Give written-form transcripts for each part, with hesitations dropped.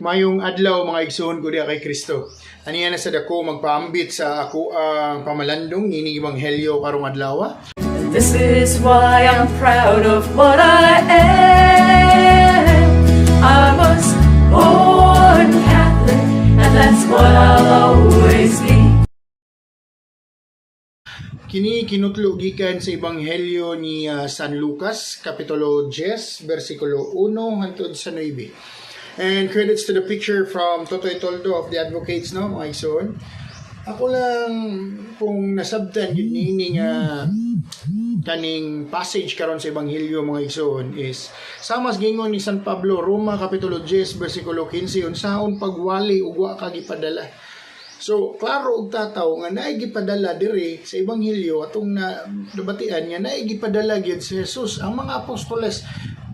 Mayong adlaw mga igsoon ko diha kay Kristo. Aniya na sad ako magpaambit sa ako ang pamalandong ining ebanghelyo karong adlaw. This is why I'm proud of what I am. I was born Catholic, and that's what I'll always be. Kini kinutlo gikan sa ebanghelyo ni San Lucas kapitulo 10 bersikulo 1 hangtod sa 9. And credits to the picture from Totoy Toldo of the Advocates, no, mga igsoon. Ako lang kung nasabtan yun nining kaning passage karon sa ebanghelyo mga igsoon is samas gingon ni San Pablo Roma kapitulo 10 bersikulo 15 unsaon pagwali ug wa ka gipadala. So klaro og tataw nga naay gipadala diri sa ebanghelyo atong nabatian nga naay gipadala gyud si Jesus ang mga apostoles,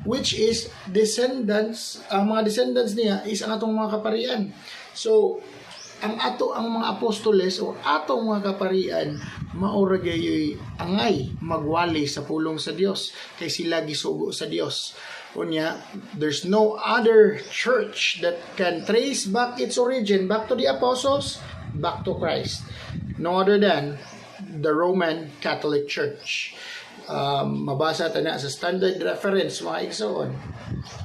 which is descendants, ang mga descendants niya is ang atong mga kaparian. So ang mga apostoles o atong mga kaparian maura gayoy angay magwali sa pulong sa Dios kay sila gisugo sa Dios. Unya, there's no other church that can trace back its origin back to the apostles, back to Christ, no other than the Roman Catholic Church. Mabasa ta na sa standard reference mga igsoon.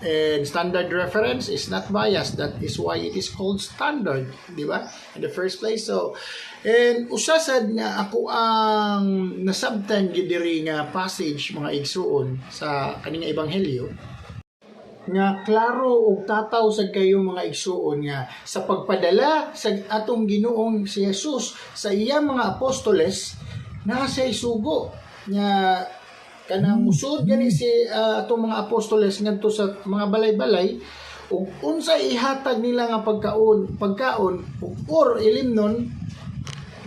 And standard reference is not biased. That is why it is called standard, di ba? In the first place. So, and usasad nga ako ang nasabtan gyud diri nga passage mga igsoon sa kaning ebanghelyo nga klaro og tataw sad kayo mga igsoon nga sa pagpadala sa atong Ginoong si Jesus sa iyang mga apostoles nasa isugo nga kanang musud gani si atong mga apostoles ngadto sa mga balay-balay ug unsa ihatag nila nga pagkaon or ilimnon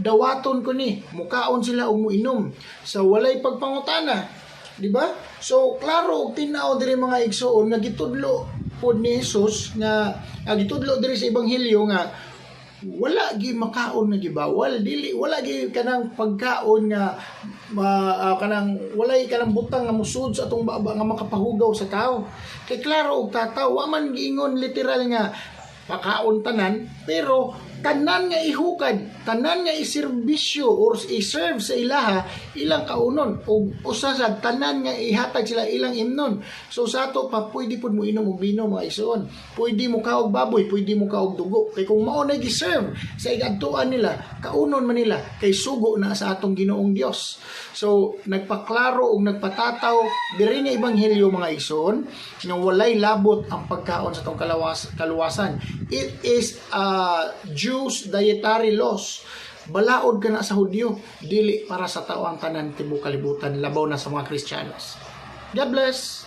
dawaton ko ni mukaon sila ug muinom sa walay pagpangutana, di ba? So klaro og tin-aw diri mga igsoon nga gitudlo pod ni Jesus nga gitudlo diri sa ebanghelyo nga wala gi makaon nga gibawal, dili wala gi kanang pagkaon nga kanang walay kanang butang nga musud sa atong baba nga makapahugaw sa tao. Kay klaro og tataw wa man giingon literal nga pakaon tanan, pero tanan nga ihukad, tanan nga iserbisyo or i-serve sa ilaha ilang kaunon o usa sa tanan nga ihatag sila ilang imnon. So sa ato pa pwede pud mo inom og bino mga igsoon, pwede mo kaog baboy, pwede mo kaog dugo, kay kung mao na gi-serve sa igadtuan nila kaunon man nila kay sugo na sa atong Ginoong Dios. So nagpaklaro ug nagpatataw diri nga ebanghelyo mga igsoon nga walay labot ang pagkaon sa atong kaluwasan. It is Jews dietary laws. Balaod ka na sa Hudyo, dili para sa tao ang tanan tibuok kalibutan, labaw na sa mga Kristiyanos. God bless.